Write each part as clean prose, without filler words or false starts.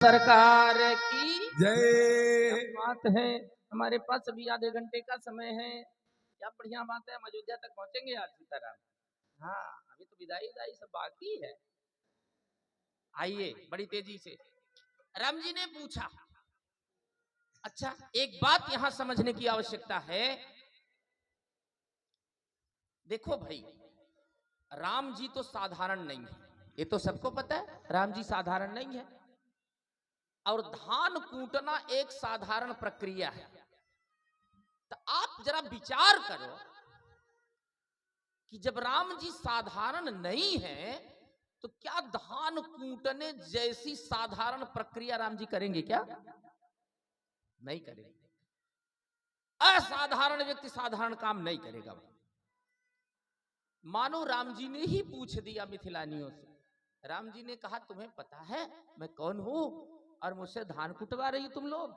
सरकार की जय। बात है। हमारे पास अभी आधे घंटे का समय है। क्या बढ़िया बात है, हम अयोध्या तक पहुंचेंगे आज की तरह। हाँ, अभी तो विदाई विदाई सब बाकी है। आइए बड़ी तेजी से। राम जी ने पूछा, अच्छा एक बात यहां समझने की आवश्यकता है। देखो भाई, राम जी तो साधारण नहीं है, ये तो सबको पता है। राम जी साधारण नहीं है, और धान कूटना एक साधारण प्रक्रिया है। तो आप जरा विचार करो कि जब राम जी साधारण नहीं है, तो क्या धान कूटने जैसी साधारण प्रक्रिया राम जी करेंगे क्या? नहीं करेंगे। असाधारण व्यक्ति साधारण काम नहीं करेगा। मानो राम जी ने ही पूछ दिया मिथिलानियों से। राम जी ने कहा, तुम्हें पता है मैं कौन हूं और मुझसे धान कुटवा रही तुम लोग?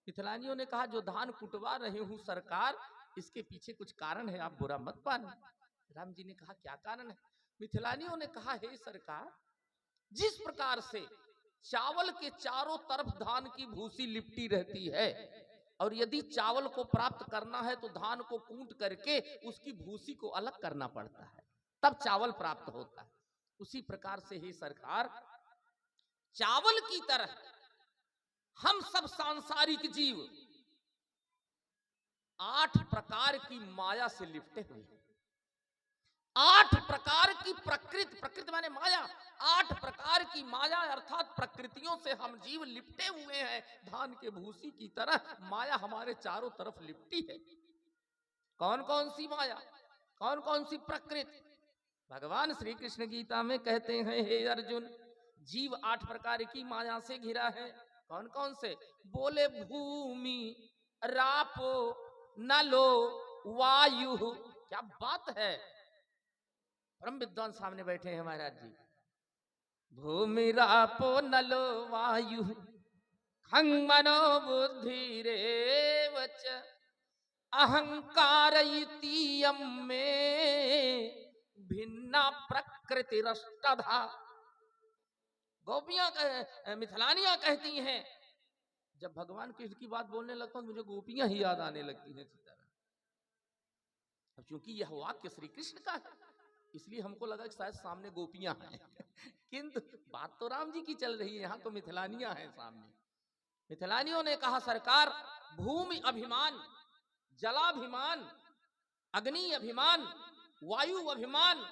मिथिलानियों ने कहा, जो धान कुटवा रहे हूं सरकार, इसके पीछे कुछ कारण है, आप बुरा मत पाना। राम जी ने कहा, क्या कारण है? मिथिलानियों ने कहा, हे सरकार, जिस प्रकार से चावल के चारों तरफ धान की भूसी लिपटी रहती है, और यदि चावल को प्राप्त करना है तो धान को कूट करके उसकी भूसी को अलग करना पड़ता है, तब चावल प्राप्त होता है। उसी प्रकार से ही सरकार, चावल की तरह हम सब सांसारिक जीव 8 प्रकार की माया से लिपटे हुए हैं। 8 प्रकार की प्रकृति, प्रकृति माने माया, 8 प्रकार की माया अर्थात प्रकृतियों से हम जीव लिपटे हुए हैं। धान के भूसी की तरह माया हमारे चारों तरफ लिपटी है। कौन कौन सी माया, कौन कौन सी प्रकृति? भगवान श्री कृष्ण गीता में कहते हैं, हे अर्जुन, जीव 8 प्रकार की माया से घिरा है। कौन कौन से? बोले भूमि, रापो, नलो, वायु। क्या बात है, परम विद्वान सामने बैठे हैं महाराज जी। भूमि, रापो, नलो, वायु, खंग मनो बुद्धि रेवच अहंकार इतीयम में भिन्ना प्रकृति रष्टधा। गोपियां मिथिलानियां कहती हैं, जब भगवान कृष्ण की बात बोलने लगता हूं, मुझे गोपियां ही याद आने लगती हैं सीताराम। अब चूंकि यह वाक्य श्री कृष्ण का है, इसलिए हमको लगा कि शायद सामने गोपियां हैं किंतु बात तो राम जी की चल रही है, यहां तो मिथिलानियां हैं सामने। मिथिलानियों ने कहा, सरकार, भूमि अभिमान, जलाभिमान, अग्नि अभिमान, वायु अभिमान,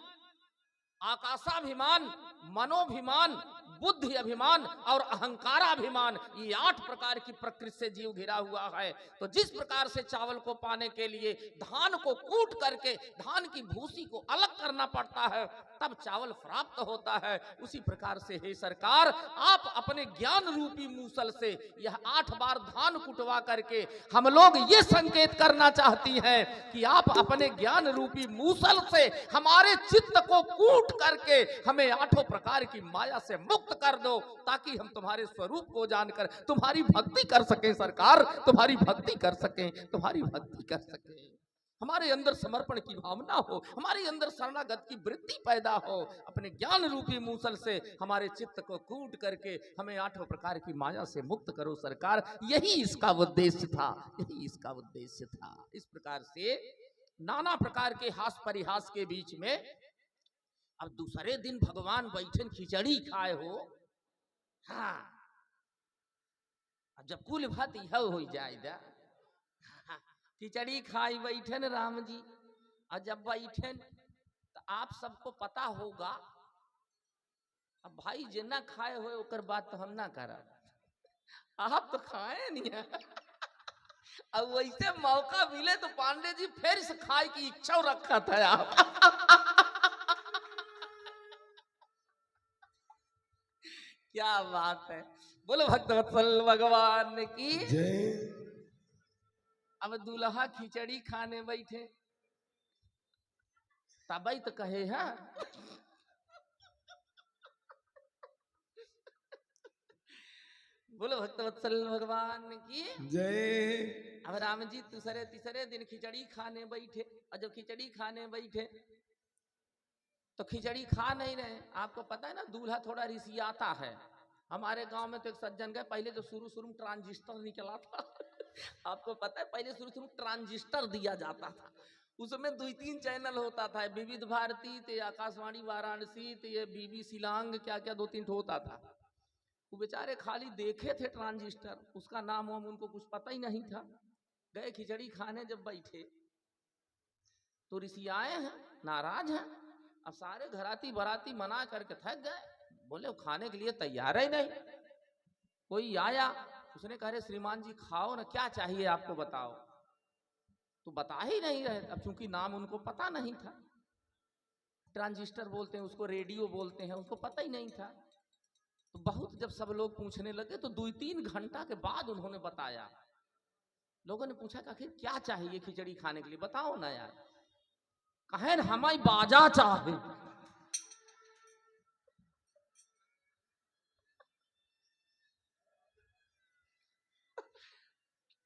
आकाशाभिमान, मनोभिमान, बुद्धि अभिमान और अहंकाराभिमान, ये 8 प्रकार की प्रकृति से जीव घिरा हुआ है। तो जिस प्रकार से चावल को पाने के लिए धान को कूट करके धान की भूसी को अलग करना पड़ता है, तब चावल प्राप्त होता है, उसी प्रकार से हे सरकार, आप अपने ज्ञान रूपी मूसल से यह 8 बार धान कुटवा करके हम लोग ये संकेत करना चाहती हैं कि आप अपने ज्ञान रूपी मूसल से हमारे चित्त को कूट करके हमें 8 प्रकार की माया से मुक्त कर दो, ताकि हम तुम्हारे स्वरूप को जानकर तुम्हारी भक्ति कर सकें सरकार, तुम्हारी भक्ति कर सकें, तुम्हारी भक्ति कर सकें। हमारे अंदर समर्पण की भावना हो, हमारे अंदर शरणागत की वृत्ति पैदा हो। अपने ज्ञान रूपी मूसल से हमारे चित्त को कूट करके हमें 8 प्रकार की माया से मुक्त करो सरकार। यही इसका उद्देश्य था, यही इसका उद्देश्य था। इस प्रकार से नाना प्रकार के हास परिहास के बीच में अब दूसरे दिन भगवान बैठन खिचड़ी खाए हो। हाँ, अब जब कुल भात यह हो जाएगा, खिचड़ी खाई बैठन राम जी, और जब बैठन तो आप सबको पता होगा, अब भाई जिन्ना खाए हो ओकर बात तो हम ना करब, आप तो खाए नहीं है अब वैसे मौका मिले तो पांडे जी फिर से खाए की इच्छा रखा था आप क्या बात है, बोलो भक्तवत्सल भगवान की जय। अब दूल्हा खिचड़ी खाने बैठे, तबई तो कहे है बोलो भक्तवत्सल भगवान की जय। अब राम जी दूसरे तीसरे दिन खिचड़ी खाने बैठे, और जब खिचड़ी खाने बैठे तो खिचड़ी खा नहीं रहे। आपको पता है ना, दूल्हा थोड़ा रिसियाता है, हमारे गांव में तो एक सज्जन गए, पहले तो शुरू शुरू में ट्रांजिस्टर निकला था आपको पता है, पहले शुरू शुरू में ट्रांजिस्टर दिया जाता था, उसमें 2-3 चैनल होता था, विविध भारती, ते आकाशवाणी वाराणसी, ते ये बीबी शिलांग, क्या क्या 2-3 होता था। वो बेचारे खाली देखे थे ट्रांजिस्टर, उसका नाम वाम उनको कुछ पता ही नहीं था। गए खिचड़ी खाने जब बैठे तो ऋषियाए हैं, नाराज हैं। अब सारे घराती बराती मना करके थक गए, बोले वो खाने के लिए तैयार ही नहीं। कोई आया, उसने कहा रे श्रीमान जी खाओ ना, क्या चाहिए आपको बताओ। तो बता ही नहीं रहे, अब चूंकि नाम उनको पता नहीं था। ट्रांजिस्टर बोलते हैं उसको, रेडियो बोलते हैं, उसको पता ही नहीं था। तो बहुत जब सब लोग पूछने लगे तो 2-3 घंटा के बाद उन्होंने बताया। लोगों ने पूछा कि आखिर क्या चाहिए खिचड़ी खाने के लिए, बताओ ना यार। कहे हमारी बाजा चाहे।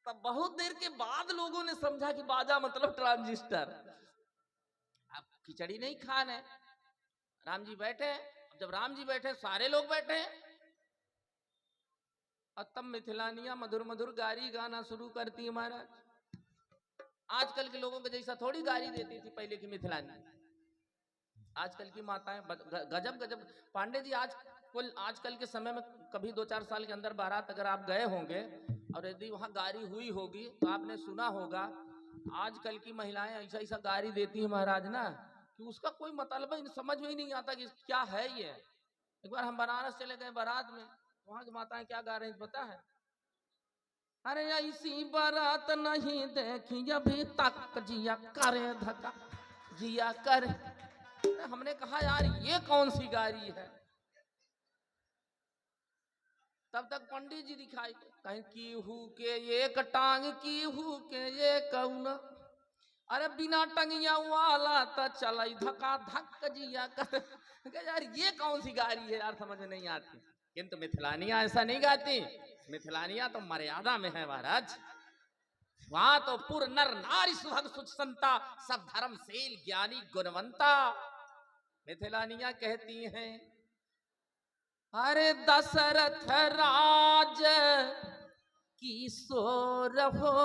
तब बहुत देर के बाद लोगों ने समझा कि बाजा मतलब ट्रांजिस्टर। अब खिचड़ी नहीं खाने, राम जी बैठे, जब राम जी बैठे सारे लोग बैठे, और तब मिथिलानिया मधुर मधुर गारी गाना शुरू करती है महाराज। आजकल के लोगों को जैसा थोड़ी गारी देती थी पहले की मिथिलानी। आजकल की माताएं गजब गजब। पांडे जी आजकल के समय में कभी 2-4 साल के अंदर बारात अगर आप गए होंगे और यदि वहां गारी हुई होगी तो आपने सुना होगा आजकल की महिलाएं ऐसा ऐसा गारी देती है महाराज ना कि उसका कोई मतलब ही समझ में ही नहीं आता कि क्या है ये। एक बार हम बनारस चले गए बारात में, वहां की माताएं क्या गा रही पता है? अरे ऐसी बारात नहीं देखी अभी तक, जिया करे धक्का जिया करे। हमने कहा यार ये कौन सी गारी है। तब तक पंडित जी दिखाई, कहीं की हु के एक टांग, की हु के ये कौन, अरे बिना टंगिया वाला तो चल धक्का धक जिया कर। यार ये कौन सी गारी है यार, समझ नहीं आती। किंतु मिथिलानियां ऐसा नहीं गाती, मिथिलानियां तो मर्यादा में है महाराज। वहां तो पूर्ण नर नारी सुभग सुख संता, सब धर्मशील ज्ञानी गुणवंता। मिथिलानियां कहती हैं अरे दशरथ राज किशोर हो,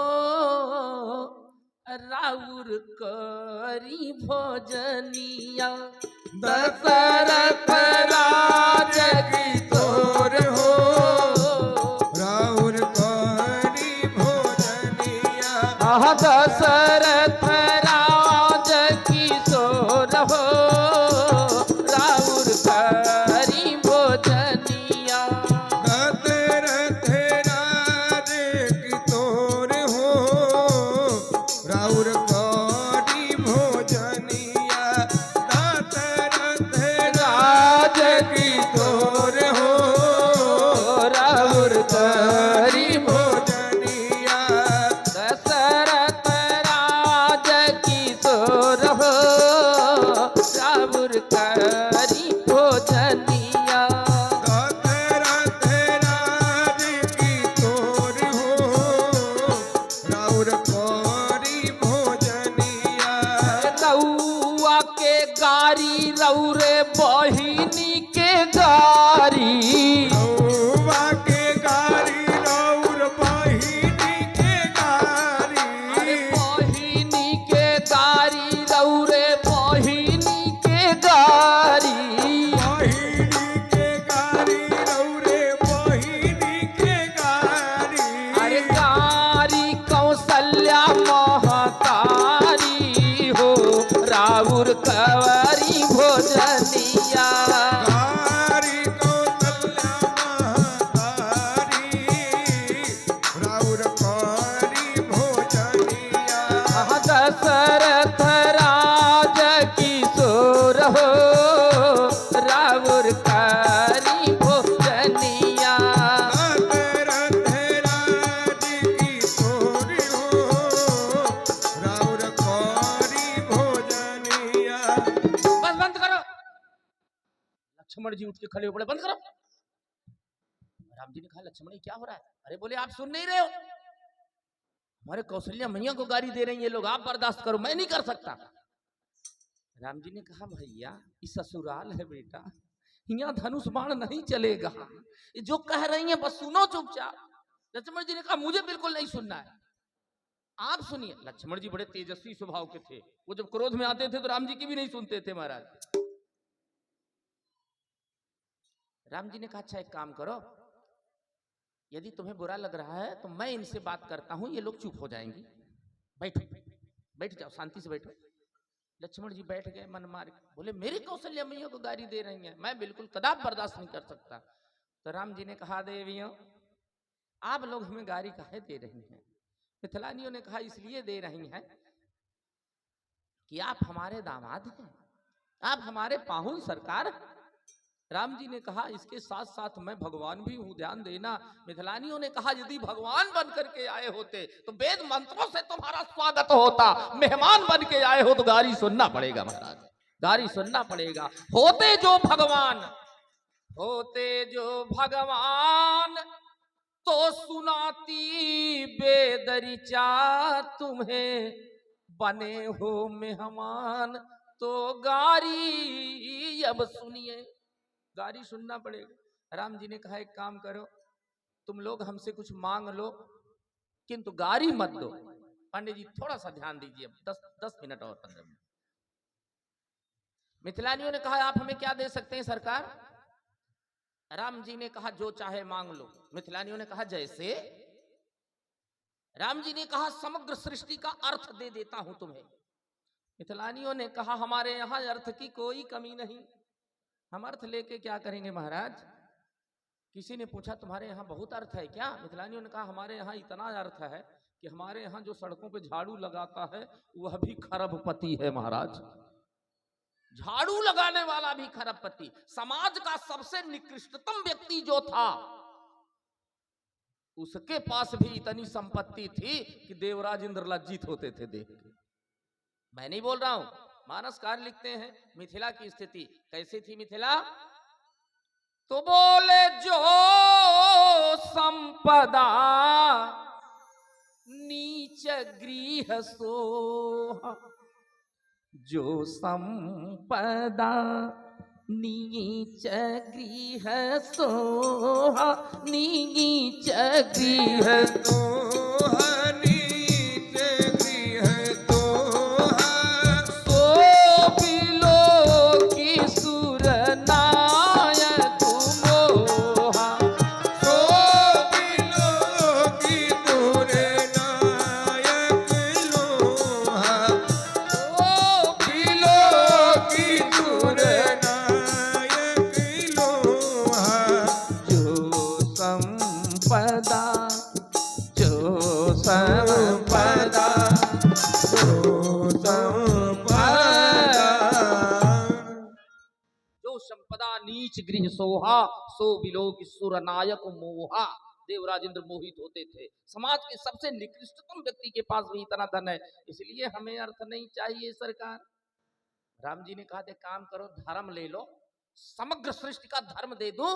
राउर करी भोजनिया। दशरथ राज किशोर हो, राउर करी भोजनिया। दशरथ राज किशोर हो, राउर करी भोजनिया। दशरथ राज किशोर हो, राउर करी भोजनिया। दशरथ राज किशोर हो, राउर करी भोजनिया। दशरथ राज किशोर हो, राउर करी भोजनिया। दशरथ राज किशोर हो, राउर करी भोजनिया। रउआ के गारी रौरे बहिनी के गारी, रउआ के गारी राउर बहिनी के गारी। अरे बहिनी के गारी रौरे बहिनी के गारी। बहिनी के गारी रौरे बहिनी के गारी। अरे गारी कौशल्या महतारी हो, राउर कवरी भोजनिया। गारी कौशल्या महतारी, राउर करी भोजनिया। दशरथ राज किशोर हो, राउर करी भोजनिया। दशरथ राज किशोर हो, राउर करी भोजनिया। बस बंद करो। लक्ष्मण जी उठ के खड़े हो पड़े, बंद करो। राम जी ने कहा लक्ष्मण जी क्या हो रहा है? अरे बोले आप सुन नहीं रहे हो, हमारे कौशल्या मैया को गाली दे रही है ये लोग, आप बर्दाश्त करो, मैं नहीं कर सकता। राम जी ने कहा भैया ये ससुराल है बेटा, यहाँ धनुष बाण नहीं चलेगा। ये जो कह रही हैं बस सुनो चुपचाप। लक्ष्मण जी ने कहा मुझे बिल्कुल नहीं सुनना है, आप सुनिए। लक्ष्मण जी बड़े तेजस्वी स्वभाव के थे, वो जब क्रोध में आते थे तो राम जी की भी नहीं सुनते थे महाराज। राम जी ने कहा अच्छा एक काम करो, यदि तुम्हें बुरा लग रहा है तो मैं इनसे बात करता हूं, ये लोग चुप हो जाएंगे, बैठो बैठ जाओ, शांति से बैठो। लक्ष्मण जी बैठ गए मन मार के, बोले मेरी कौशल्या मैया को गाली दे रही हैं, मैं बिल्कुल कदाप बर्दाश्त नहीं कर सकता। तो राम जी ने कहा देवियों आप लोग हमें गाली काहे दे रही हैं? मिथिलानियों ने कहा इसलिए दे रही हैं कि आप हमारे दामाद हैं, आप हमारे पाहुन सरकार हैं। राम जी ने कहा इसके साथ साथ मैं भगवान भी हूं, ध्यान देना। मिथिलानियों ने कहा यदि भगवान बन करके आए होते तो वेद मंत्रों से तुम्हारा स्वागत होता, मेहमान बन के आए हो तो गाली सुनना पड़ेगा महाराज, गाली सुनना पड़ेगा। होते जो भगवान, होते जो भगवान तो सुनाती वेद ऋचा तुम्हें, बने हो मेहमान तो गारी अब सुनिए, गारी सुनना पड़ेगा। राम जी ने कहा एक काम करो, तुम लोग हमसे कुछ मांग लो किंतु गारी मत दो। पांडे जी थोड़ा सा ध्यान दीजिए, 10 मिनट और 15 मिनट। मिथिलानियों ने कहा आप हमें क्या दे सकते हैं सरकार? राम जी ने कहा जो चाहे मांग लो। मिथिलानियों ने कहा जैसे? राम जी ने कहा समग्र सृष्टि का अर्थ दे देता हूं तुम्हें। मिथिलानियों ने कहा हमारे यहां अर्थ की कोई कमी नहीं, हम अर्थ लेके क्या करेंगे महाराज? किसी ने पूछा तुम्हारे यहाँ बहुत अर्थ है क्या? मिथिलानियों ने कहा हमारे यहाँ इतना अर्थ है कि हमारे यहाँ जो सड़कों पे झाड़ू लगाता है वह भी खरबपति है महाराज, झाड़ू लगाने वाला भी खरबपति। समाज का सबसे निकृष्टतम व्यक्ति जो था उसके पास भी इतनी संपत्ति थी कि देवराज इंद्र लज्जित होते थे देख के। मैं नहीं बोल रहा हूं, मानसकार लिखते हैं मिथिला की स्थिति कैसी थी। मिथिला तो बोले जो संपदा नीच गृह सोहा, जो संपदा नीच गृह सोहा, नीच गृह तोहा नीच गृह तोहा, सो बिलो की सुर नायक मोहा, सो बिलो की दूर नायक लोहा, सो बिलो की दूर नायक लोहा, जो संपदा, जो संपदा, जो संपदा नीच गृह सोहा, सो बिलो की सुर नायक मोहा। देवराज इंद्र मोहित होते थे, समाज के सबसे निकृष्टतम व्यक्ति के पास भी इतना धन है, इसलिए हमें अर्थ नहीं चाहिए सरकार। राम जी ने कहा थे काम करो धर्म ले लो, समग्र सृष्टि का धर्म दे दो।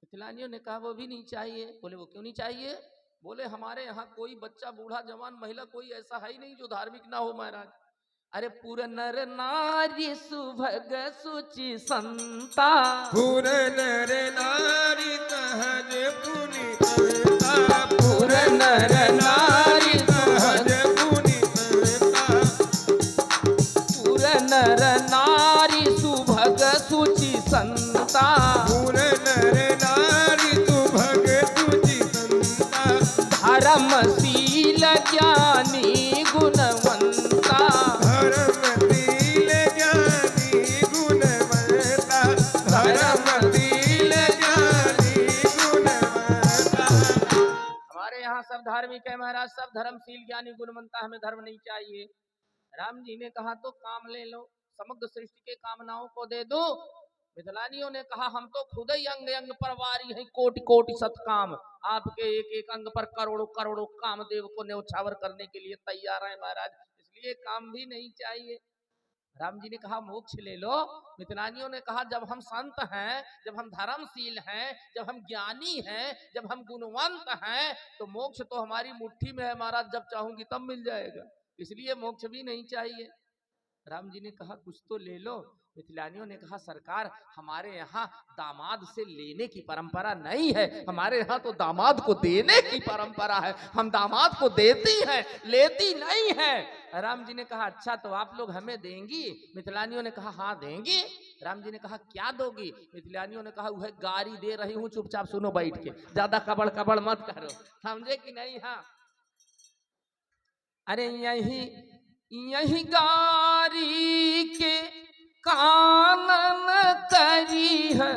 मिथिलानियों ने कहा वो भी नहीं चाहिए। बोले वो क्यों नहीं चाहिए? बोले हमारे यहाँ कोई बच्चा बूढ़ा जवान महिला कोई ऐसा है ही नहीं जो धार्मिक ना हो महाराज। अरे पूरा नर नारी सुभग सुचि संता, पूर नर नारी सहज पुनीता, पूर नर नारी सहज पुनीता, पूरा नर नारी सुभग सुचि संता, पूर नर नारी सुभग सुचि संता, धर्मशील ज्ञानी गुणवंता, धर्मशील ज्ञानी गुणवंता, धर्मशील ज्ञानी गुणवंता। हमारे यहाँ सब धार्मिक है महाराज, सब धर्मशील ज्ञानी गुणवंता, हमें धर्म नहीं चाहिए। राम जी ने कहा तो काम ले लो, समग्र सृष्टि के कामनाओं को दे दो। मिथिलानियों ने कहा हम तो खुद ही अंग अंग पर वारी है, कोटि कोटि सतकाम, आपके एक एक अंग पर करोड़ों करोड़ों कामदेव को न्यौछावर करने के लिए तैयार है महाराज, इसलिए काम भी नहीं चाहिए। राम जी ने कहा मोक्ष ले लो। मिथिलानियों ने कहा जब हम संत हैं, जब हम धर्मशील हैं, जब हम ज्ञानी हैं, जब हम गुणवंत हैं तो मोक्ष तो हमारी मुट्ठी में है महाराज, जब चाहूंगी तब मिल जाएगा, इसलिए मोक्ष भी नहीं चाहिए। राम जी ने कहा कुछ तो ले लो। मिथिलानियों ने कहा सरकार हमारे यहाँ दामाद से लेने की परंपरा नहीं है, हमारे यहाँ तो दामाद को देने की परंपरा है, हम दामाद को देती हैं लेती नहीं है। राम जी ने कहा अच्छा तो आप लोग हमें देंगी? मिथिलानियों ने कहा हाँ देंगी। राम जी ने कहा क्या दोगी? मिथिलानियों ने कहा वह गारी दे रही हूँ, चुपचाप सुनो बैठ के, ज्यादा कबड़ कबड़ मत करो, समझे कि नहीं? हाँ अरे यही यही गारी के कानन करी है,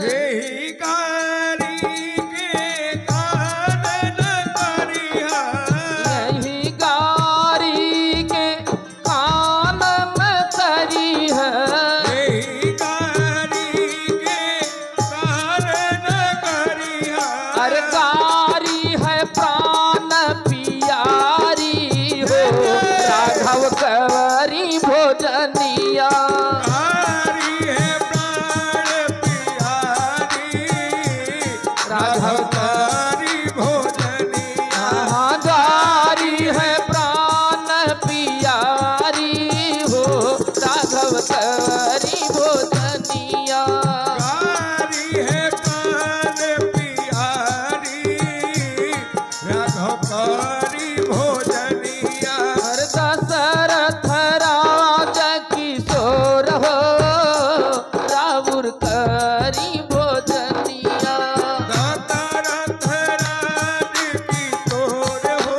यही गारी के कानन करी है, यही गारी के कानन करी है, यही गारी के कानन करी है। अरे गारी है प्राण पियारी हो, राघव कवरी भोजनिया, गारी है प्राण प्यारी, राघव कारी भोजनिया। हाँ गारी है प्राण पियारी हो, राघव कवरी भोजनिया, गारी है प्राण प्यारी, राघव कारी भोजनिया। हर दशरथ राज किशोर हो, रावुर करी भोजनिया, दशरथ राज किशोर हो,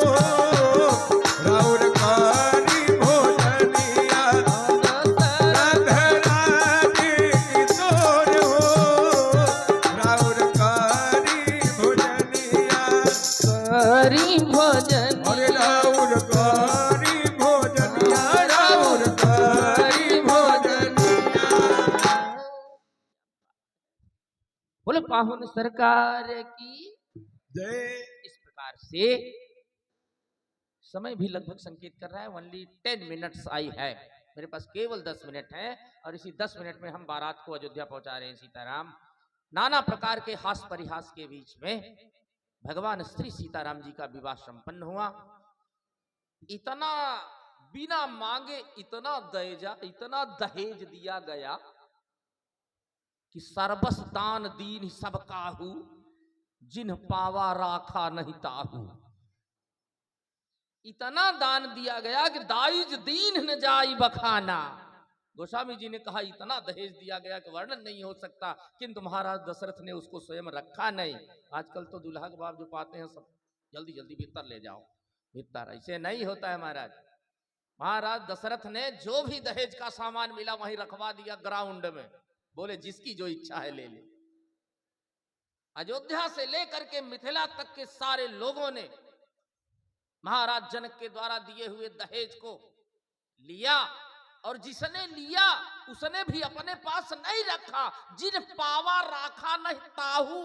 राउर कारी भोजनिया। दशरथ राज किशोर हो, राउर कारी भोजनिया। करी भोजन, अरे राउर कारी भोजनिया, राउर कारी भोजनिया। बोले पाहुन सरकार की। जय। इस प्रकार से समय भी लगभग संकेत कर रहा है, ओनली 10 मिनट्स आई है, मेरे पास केवल 10 मिनट है और इसी 10 मिनट में हम बारात को अयोध्या पहुंचा रहे हैं। सीताराम नाना प्रकार के हास परिहास के बीच में भगवान श्री सीताराम जी का विवाह संपन्न हुआ। इतना बिना मांगे इतना दहेज दिया गया कि सर्वस दान दीन सब काहू, जिन पावा राखा नहीं ताहू। इतना दान दिया गया कि दाइज दीन न जाई बखाना। गोस्वामी जी ने कहा इतना दहेज दिया गया कि वर्णन नहीं हो सकता, किंतु महाराज दशरथ ने उसको स्वयं रखा नहीं। आजकल तो दूल्हा के बाप जो पाते हैं सब जल्दी जल्दी भीतर ले जाओ, भीतर, ऐसे नहीं होता है महाराज। महाराज दशरथ ने जो भी दहेज का सामान मिला वहीं रखवा दिया ग्राउंड में, बोले जिसकी जो इच्छा है ले ले। अयोध्या से लेकर के मिथिला तक के सारे लोगों ने महाराज जनक के द्वारा दिए हुए दहेज को लिया, और जिसने लिया उसने भी अपने पास नहीं रखा। जिन पावा राखा नहीं ताहू,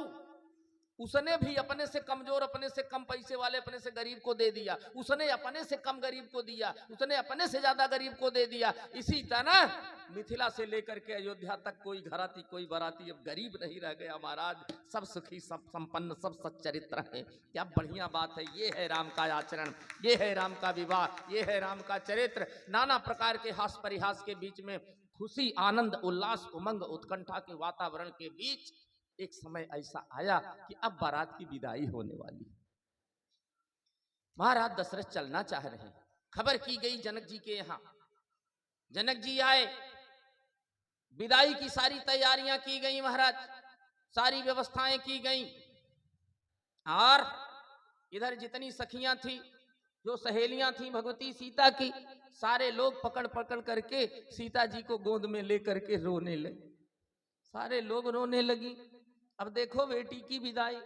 उसने भी अपने से कमजोर, अपने से कम पैसे वाले, अपने से गरीब को दे दिया, उसने अपने से कम गरीब को दिया, उसने अपने से ज्यादा गरीब को दे दिया। इसी तरह मिथिला से लेकर के अयोध्या तक कोई घराती कोई बराती अब गरीब नहीं रह गया महाराज, सब सुखी, सब संपन्न, सब सच्चरित्र है। क्या बढ़िया बात है। ये है राम का आचरण, ये है राम का विवाह, ये है राम का चरित्र। नाना प्रकार के हास परिहास के बीच में खुशी, आनंद, उल्लास, उमंग, उत्कंठा के वातावरण के बीच एक समय ऐसा आया कि अब बारात की विदाई होने वाली। महाराज दशरथ चलना चाह रहे हैं। खबर की गई जनक जी के यहां, जनक जी आए, विदाई की सारी तैयारियां की गई महाराज, सारी व्यवस्थाएं की गई। और इधर जितनी सखियां थी, जो सहेलियां थी भगवती सीता की, सारे लोग पकड़ पकड़ करके सीता जी को गोद में लेकर के रोने लगे। सारे लोग रोने लगी। अब देखो बेटी की विदाई,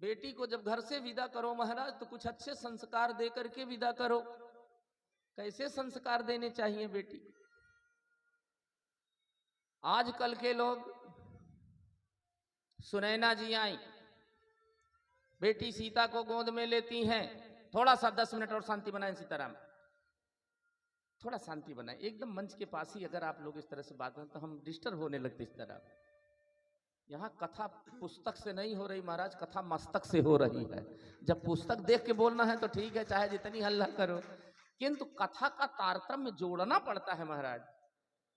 बेटी को जब घर से विदा करो महाराज तो कुछ अच्छे संस्कार दे करके विदा करो। कैसे संस्कार देने चाहिए बेटी? आजकल के लोग, सुनैना जी आई, बेटी सीता को गोद में लेती हैं। थोड़ा सा 10 मिनट और शांति बनाएं सीताराम, थोड़ा शांति बनाएं। एकदम मंच के पास ही अगर आप लोग इस तरह से बात करें तो हम डिस्टर्ब होने लगते इस तरह। यहाँ कथा पुस्तक से नहीं हो रही महाराज, कथा मस्तक से हो रही है। जब पुस्तक देख के बोलना है तो ठीक है, चाहे जितनी हल्ला करो, किंतु कथा का तारतम्य जोड़ना पड़ता है महाराज।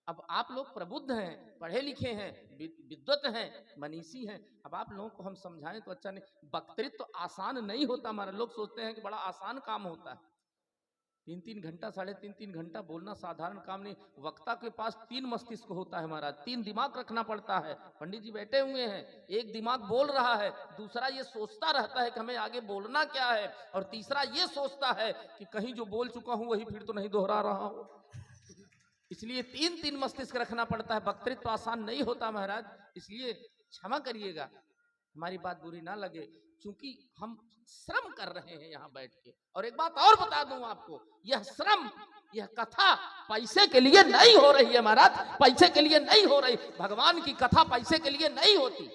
अब आप लोग प्रबुद्ध हैं, पढ़े लिखे हैं, विद्वत हैं, मनीषी हैं, अब आप लोगों को हम समझाएं तो अच्छा नहीं। वक्तृत्व तो आसान नहीं होता हमारा, लोग सोचते हैं कि बड़ा आसान काम होता है। 3-3 घंटा, 3.5 घंटा बोलना साधारण काम नहीं। वक्ता के पास 3 मस्तिष्क होता है महाराज, 3 दिमाग रखना पड़ता है। पंडित जी बैठे हुए हैं, एक दिमाग बोल रहा है, दूसरा ये सोचता रहता है कि हमें आगे बोलना क्या है, और तीसरा ये सोचता है कि कहीं जो बोल चुका हूं वही फिर तो नहीं दोहरा रहा हूं। इसलिए 3 मस्तिष्क रखना पड़ता है। वक्तृत्व तो आसान नहीं होता महाराज, इसलिए क्षमा करिएगा, हमारी बात बुरी ना लगे, क्योंकि हम श्रम कर रहे हैं यहाँ बैठ के। और एक बात और बता दूं आपको, यह श्रम, यह कथा पैसे के लिए नहीं हो रही है महाराज, पैसे के लिए नहीं हो रही। भगवान की कथा पैसे के लिए नहीं होती।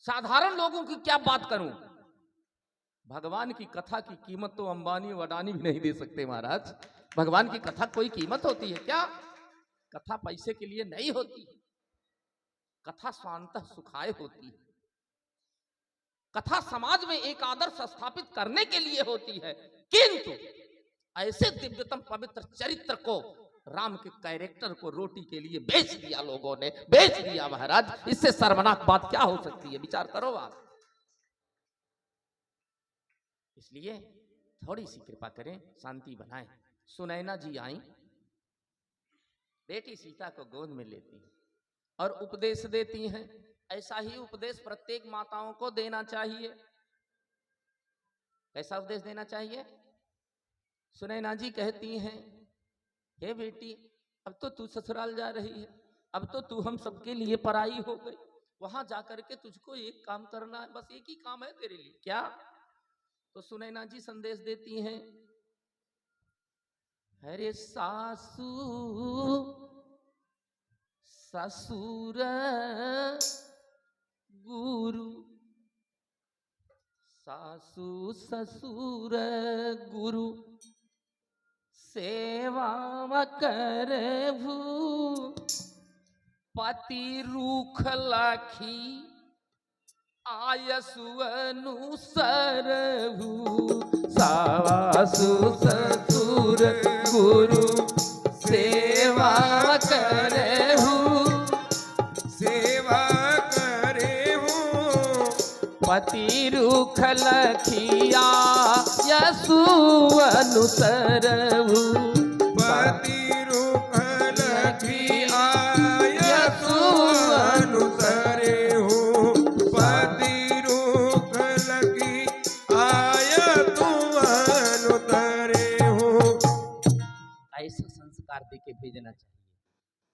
साधारण लोगों की क्या बात करूं, भगवान की कथा की कीमत तो अंबानी वडानी भी नहीं दे सकते महाराज। भगवान की कथा कोई कीमत होती है क्या? कथा पैसे के लिए नहीं होती, कथा स्वांतः सुखाय होती है। कथा समाज में एक आदर्श स्थापित करने के लिए होती है, किंतु ऐसे दिव्यतम पवित्र चरित्र को, राम के कैरेक्टर को रोटी के लिए बेच दिया लोगों ने, बेच दिया महाराज। इससे शर्मनाक बात क्या हो सकती है, विचार करो आप। इसलिए थोड़ी सी कृपा करें, शांति बनाएं। सुनैना जी आई, बेटी सीता को गोद में लेती हैं और उपदेश देती हैं। ऐसा ही उपदेश प्रत्येक माताओं को देना चाहिए। कैसा उपदेश देना चाहिए? सुनैना जी कहती हैं, हे बेटी, अब तो तू ससुराल जा रही है, अब तो तू हम सबके लिए पराई हो गई। वहां जाकर के तुझको एक काम करना है, बस एक ही काम है तेरे लिए। क्या? तो सुनैना जी संदेश देती हैं, अरे सासू ससुर गुरु, सासू ससुर गुरु सेवा करभू, पति रूख लखी आयसु अनुसरभू। सासु ससुर गुरु सेवा करहु, सेवा करेहू, पति रूख लखिया यसु अनुसरहु। पति रूख लखिया यसु अनुसरेहू, पति रूख लखी आयतु अनुसरेहू। ऐसे संस्कार देके भेजना चाहिए।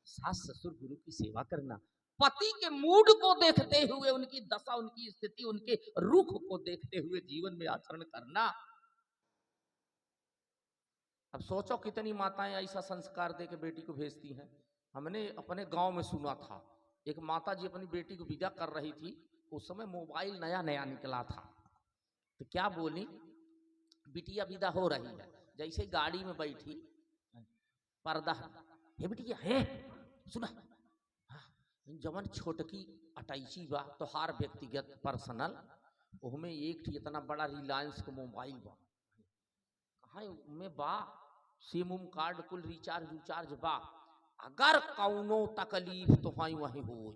सास ससुर गुरु की सेवा करना, पति के मूड को देखते हुए, उनकी दशा, उनकी स्थिति, उनके रुख को देखते हुए जीवन में आचरण करना। अब सोचो कितनी माताएं ऐसा संस्कार देके बेटी को भेजती हैं। हमने अपने गांव में सुना था, एक माता जी अपनी बेटी को विदा कर रही थी, उस समय मोबाइल नया नया निकला था। तो क्या बोली, बिटिया विदा हो रही है, जैसे गाड़ी में बैठी, पर्दा, हे बिटिया है सुना, जवन छोटकी अटैची बा तोहार व्यक्तिगत पर्सनल, उसमें एक इतना बड़ा रिलायंस का मोबाइल बा, कहाँ में बा, सिम उम कार्ड कुल रिचार्ज बा, अगर कौनो तकलीफ तो वहीं हो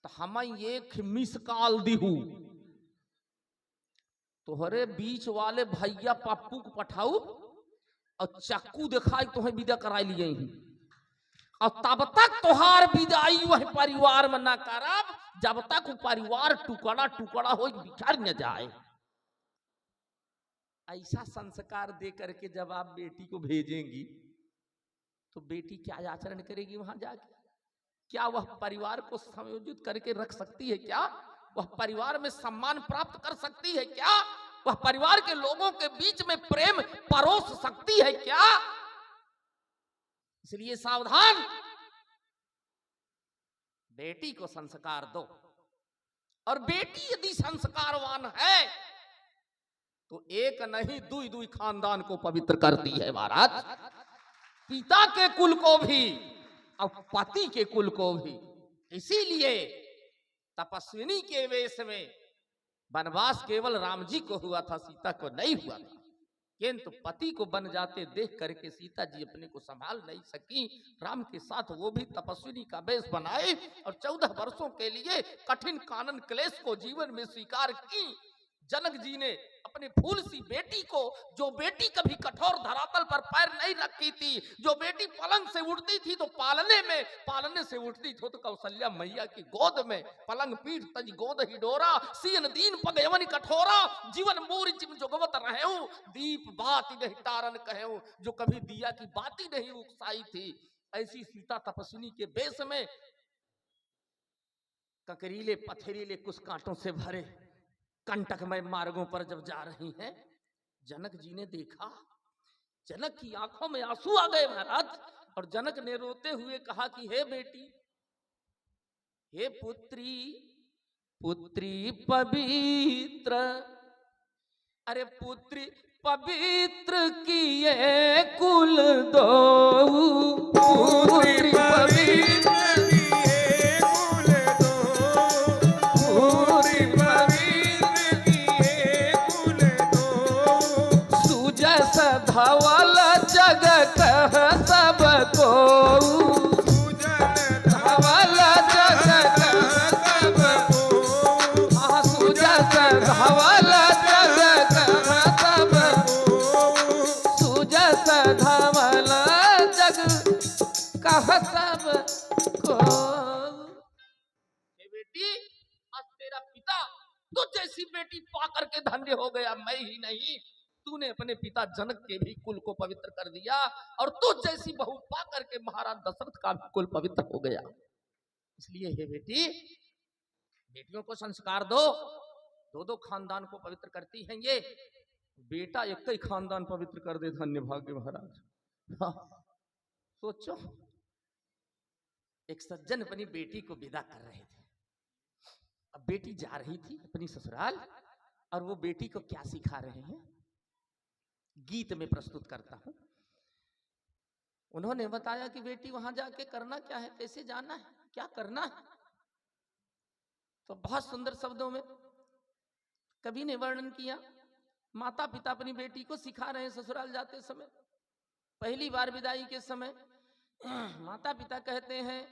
तो हम एक मिस कॉल दीहू, तोहरे बीच वाले भैया पप्पू को पठाऊ और चक्कू दिखाई तुम्हें विदा करा लिए ही, और तब तक तोहार विदाई वह परिवार में न करब जब तक वो परिवार टुकड़ा टुकड़ा हो बिखर न जाए। ऐसा संस्कार दे करके जब आप बेटी को भेजेंगी तो बेटी क्या आचरण करेगी वहां जाके? क्या वह परिवार को संयोजित करके रख सकती है? क्या वह परिवार में सम्मान प्राप्त कर सकती है? क्या वह परिवार के लोगों के बीच में प्रेम परोस सकती है? क्या? इसलिए सावधान, बेटी को संस्कार दो, और बेटी यदि संस्कारवान है तो एक नहीं दुई दुई खानदान को पवित्र करती है महाराज, पिता के कुल को भी और पति के कुल को भी। इसीलिए तपस्विनी के वेश में वनवास केवल राम जी को हुआ था, सीता को नहीं हुआ था। किंतु पति को बन जाते देख करके सीता जी अपने को संभाल नहीं सकी। राम के साथ वो भी तपस्विनी का वेश बनाए और 14 वर्षों के लिए कठिन कानन क्लेश को जीवन में स्वीकार की। जनक जी ने अपने फूल सी बेटी को, जो बेटी कभी कठोर धरातल पर पैर नहीं रखी थी, जो बेटी पलंग से उठती थी तो पालने से उठती थी तो कौशल्या मैया की गोद में, पलंग पीठ तज गोद ही डोरा, सीन दीन पगयवन कठोरा, जीवन मूरी जिम जोगवत रहूं, दीप बाती नहीं तारन कहूं, जो कभी दिया की बाती नहीं उकसाई थी। ऐसी सीता तपस्विनी के बेश में ककरीले पथरीले कुछ कांटों से भरे कंटकमय मार्गों पर जब जा रही हैं, जनक जी ने देखा, जनक की आंखों में आंसू आ गए महाराज। और जनक ने रोते हुए कहा कि हे बेटी, हे पुत्री, पुत्री पवित्र, अरे पुत्री पवित्र किए कुल दो, पुत्री पवित्र किए कुल दो, पुत्री पवित्र किए कुल दो, सुजस धवल जग कह सब को, सुजन धवल जग कह सब को, सुजस धवल जग कह सब को, सुजस धवल जग कह सब को। हे बेटी, आज तेरा पिता तुझ जैसी बेटी पा करके धन्य हो गया। मैं ही नहीं, तूने अपने पिता जनक के भी कुल को पवित्र कर दिया और तुझ जैसी बहू पा करके महाराज दशरथ का भी कुल पवित्र हो गया। इसलिए हे बेटी, बेटियों को संस्कार दो, दो दो खानदान को पवित्र करती हैं ये। बेटा एक ही खानदान पवित्र कर दे, धन्य भाग्य महाराज। हाँ, सोचो, एक सज्जन अपनी बेटी को विदा कर रहे थे। अब बेटी जा रही थी अपनी ससुराल और वो बेटी को क्या सिखा रहे हैं, गीत में प्रस्तुत करता हूं। उन्होंने बताया कि बेटी वहां जाके करना क्या है, कैसे जाना है, क्या करना है। तो बहुत सुंदर शब्दों में कवि ने वर्णन किया। माता पिता अपनी बेटी को सिखा रहे हैं ससुराल जाते समय। पहली बार विदाई के समय माता पिता कहते हैं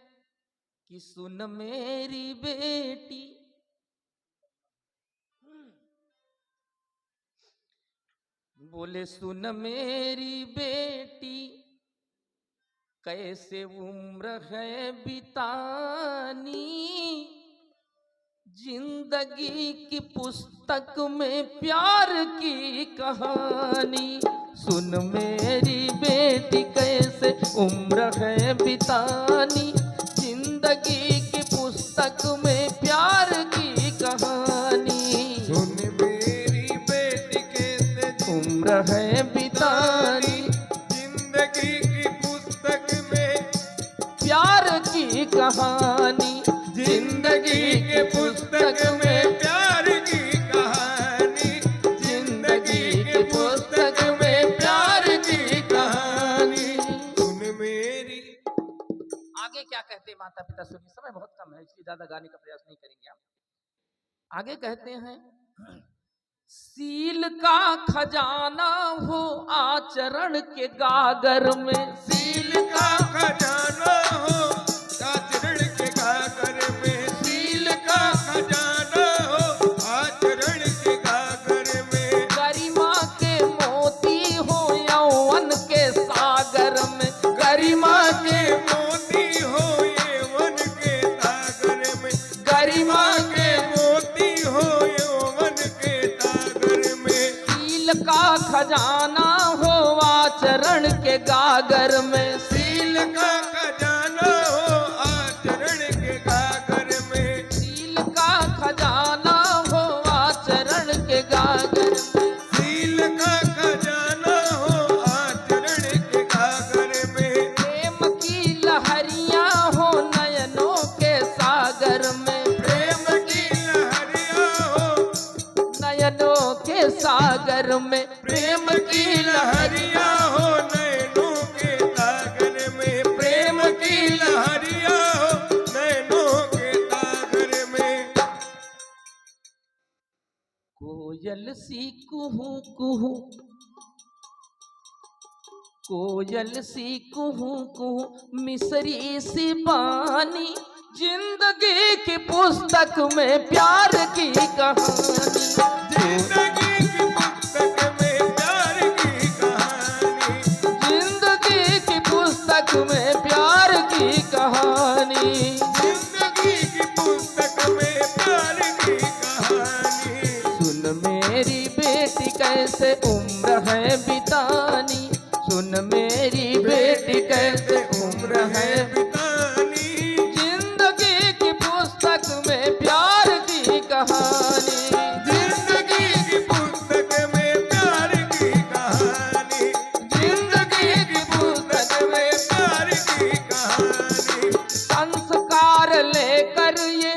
कि सुन मेरी बेटी, बोले सुन मेरी बेटी, कैसे उम्र है बितानी, जिंदगी की पुस्तक में प्यार की कहानी। सुन मेरी बेटी कैसे उम्र है बितानी, जिंदगी की पुस्तक में प्यार की कहानी। सुन मेरी बेटी कैसे उम्र है बितानी, जिंदगी की पुस्तक में प्यार की कहानी, जिंदगी के पुस्तक में प्यार की कहानी, जिंदगी के पुस्तक में प्यार की कहानी। सुन मेरी। आगे क्या कहते हैं माता पिता, सुनिए, समय बहुत कम है इसलिए ज्यादा गाने का प्रयास नहीं करेंगे हम। आगे कहते हैं, सील का खजाना हो आचरण के गागर में, सील का खजाना हो आचरण के गागर में, सील का खजाना हो आचरण के गागर में, गरिमा के मोती हो यौवन के सागर में, गरिमा के मोती हो यौवन के सागर में, गरिमा के मोती हो यौवन के सागर में, सील का खजाना हो आचरण के गागर में, सील का खजाना हो आचरण के गागर में, सील का खजाना हो आचरण के गागर में, सील का खजाना हो आचरण के गागर में, प्रेम की लहरियां हो नयनों के सागर में, प्रेम की लहरियां हो नयनों के सागर में, प्रेम की लहरियां हो नैनों के सागर में, प्रेम की लहरियां हो नैनों के सागर में। कोयल सी कुहू कुहू कोयल सी कुहू कुहू मिसरी सी बानी, जिंदगी की पुस्तक में प्यार की कहानी। जिंदगी की पुस्तक में प्यार की कहानी, जिंदगी की पुस्तक में प्यार की कहानी। जिंदगी की पुस्तक में प्यार की कहानी। सुन मेरी बेटी कैसे उम्र है बितानी, सुन मेरी बेटी कैसे उम्र है बितानी। जिंदगी की पुस्तक में प्यार की कहानी। जिंदगी की पुस्तक में प्यार की कहानी, जिंदगी की पुस्तक में प्यार की कहानी। संस्कार लेकर ये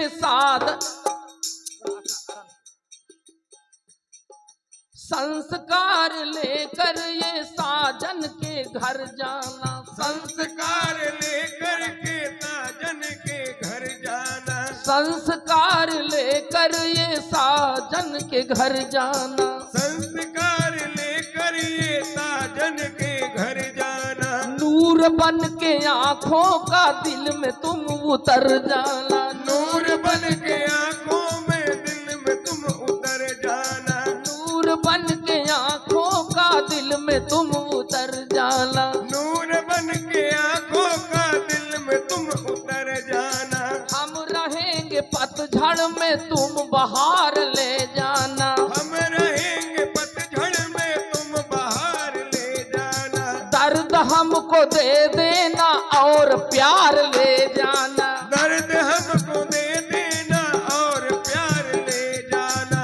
संस्कार लेकर ये साजन के घर जाना। संस्कार लेकर के साजन के घर जाना, संस्कार लेकर ये साजन के घर जाना। संस्कार लेकर ये साजन के घर जाना। नूर बन के आंखों का दिल में तुम उतर जाना। नूर बन के आंखों में दिल में तुम उतर जाना। नूर बन के आंखों का दिल में तुम उतर जाना। नूर बन के आंखों का दिल में तुम उतर जाना। हम रहेंगे पतझड़ में तुम बहार ले जाना। हम रहेंगे पतझड़ में तुम बाहर ले जाना। दर्द हमको दे देना और प्यार ले जाना। दर्द हमको दे देना और प्यार ले जाना।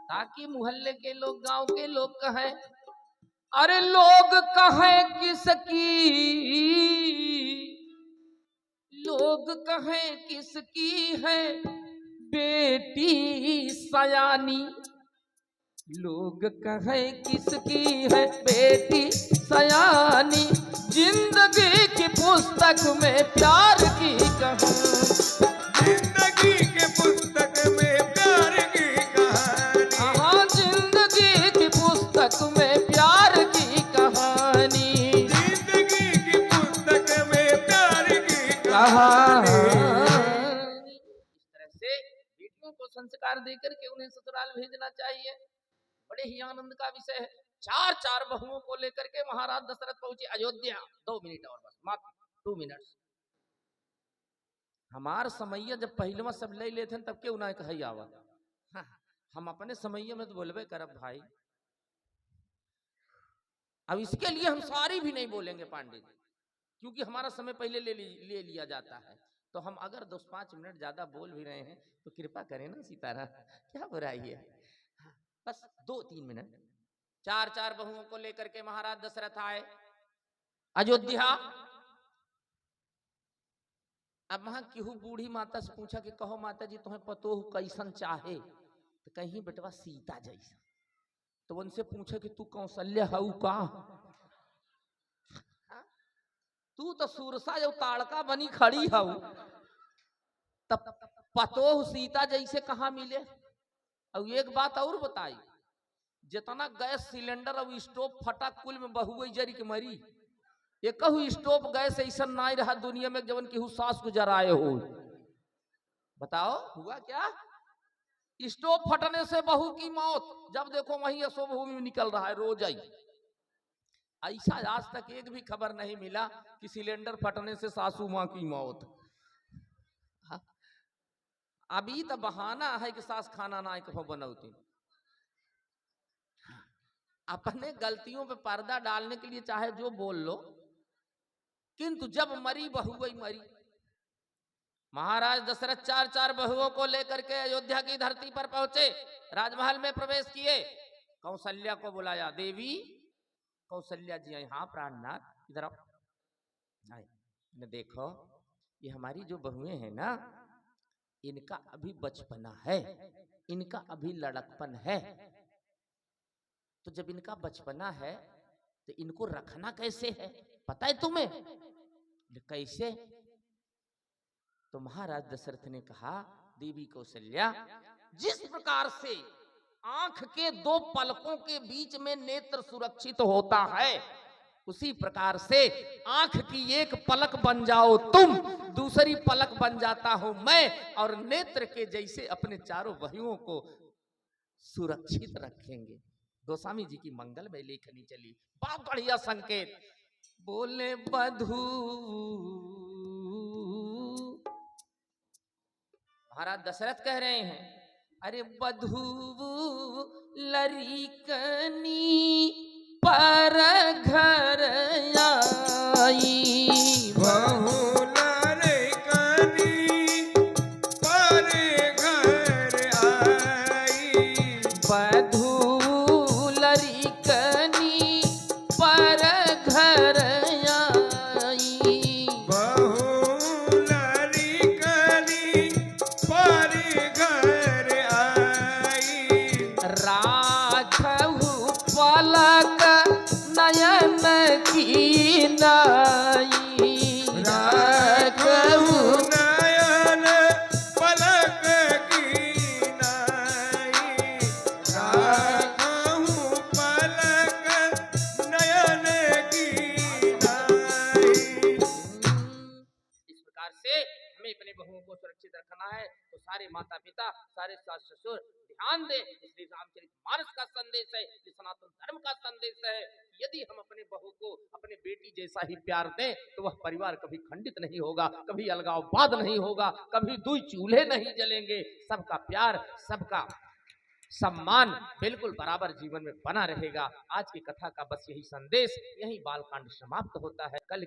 ताकि मोहल्ले के लोग, गांव के लोग कहें, अरे लोग कहें किसकी, लोग कहें किसकी है बेटी सयानी। लोग कहें किसकी है बेटी सयानी, जिंदगी की पुस्तक में प्यार की कहानी। जिंदगी के पुस्तक में प्यार की कहानी। हाँ, जिंदगी की पुस्तक में प्यार की कहानी। जिंदगी की पुस्तक में प्यार की कहानी। कहानी। इस तरह से बेटियों को संस्कार देकर के उन्हें ससुराल भेजना चाहिए। बड़े ही आनंद का विषय है। चार चार बहुओं को लेकर के महाराज दशरथ पहुंचे अयोध्या। 2 मिनट और बस, मात्र 2 मिनट। हमार समैया जब पहलवा सब ले लेते तब क्यों ना कही आवा। हाँ, हम अपने समैया में तो बोलबे करब भाई। अब इसके लिए हम सारी भी नहीं बोलेंगे पांडित, क्योंकि हमारा समय पहले ले लिया जाता है। तो हम अगर 2-5 मिनट ज्यादा बोल भी रहे हैं तो कृपा करें ना सीताराम, क्या बुराई है। बस 2-3 मिनट। 4 बहुओं को लेकर के महाराज दशरथ आए अयोध्या। अब वहां केहू बूढ़ी माता से पूछा कि कहो माता जी तुम्हें पतोह कैसन चाहे, तो कहीं बेटवा सीता जैसा। तो उनसे पूछे कि तू कौशल्या हऊ का, तू तो सुरसा जो ताड़का बनी खड़ी हऊ, तब पतोह सीता जैसे कहाँ मिले। और एक बात और बताई, जितना गैस सिलेंडर और स्टोव फटा कुल में बहु जरी के मरी। एक स्टोव गैस ऐसा नहीं रहा दुनिया में जवन केहू सास को जराए हो। बताओ हुआ क्या। स्टोव फटने से बहू की मौत, जब देखो वहीं असो बहू में निकल रहा है रोज ही। ऐसा आज तक एक भी खबर नहीं मिला कि सिलेंडर फटने से सासू माँ की मौत। अभी तो बहाना है कि सास खाना ना कहो बनौती। अपने गलतियों पे पर्दा डालने के लिए चाहे जो बोल लो, किंतु जब मरी बहू वही मरी। महाराज दशरथ 4 बहुओं को लेकर के अयोध्या की धरती पर पहुंचे, राजमहल में प्रवेश किए। कौशल्या को बुलाया, देवी कौशल्या जी यहाँ प्राणनाथ इधर आओ। देखो ये हमारी जो बहुएं हैं ना, इनका अभी बचपना है, इनका अभी लड़कपन है। तो जब इनका बचपना है तो इनको रखना कैसे है पता है तुम्हें? कैसे? तो महाराज दशरथ ने कहा, देवी कौशल्या जिस प्रकार से आंख के दो पलकों के बीच में नेत्र सुरक्षित होता है, उसी प्रकार से आंख की एक पलक बन जाओ तुम, दूसरी पलक बन जाता हूं मैं, और नेत्र के जैसे अपने चारों वहियों को सुरक्षित रखेंगे। गोस्वामी जी की मंगल में लेखनी चली, बहुत बढ़िया संकेत। बोले बधू, महाराज दशरथ कह रहे हैं, अरे बधू लरिकनी पर घर आई, बहू लड़कनी पर घर आई, बधू लरिकनी पर घर आई, बहू लड़कनी पर घर आई, राखहु पलक नयन की नाई, राखहु नयन पलक की नाई, राखहु पलक नयन की नाई। इस प्रकार से हमें अपने बहुओं को सुरक्षित रखना है, तो सारे माता पिता, सारे सास ससुर ध्यान दें। इसलिए रामचरितमानस का संदेश है, ये सनातन धर्म का संदेश है। यदि हम अपने बहू को अपने बेटी जैसा ही प्यार दें तो वह परिवार कभी खंडित नहीं होगा, कभी अलगाववाद नहीं होगा, कभी दुई चूल्हे नहीं जलेंगे। सबका प्यार, सबका सम्मान बिल्कुल बराबर जीवन में बना रहेगा। आज की कथा का बस यही संदेश, यही बालकांड समाप्त होता है। कल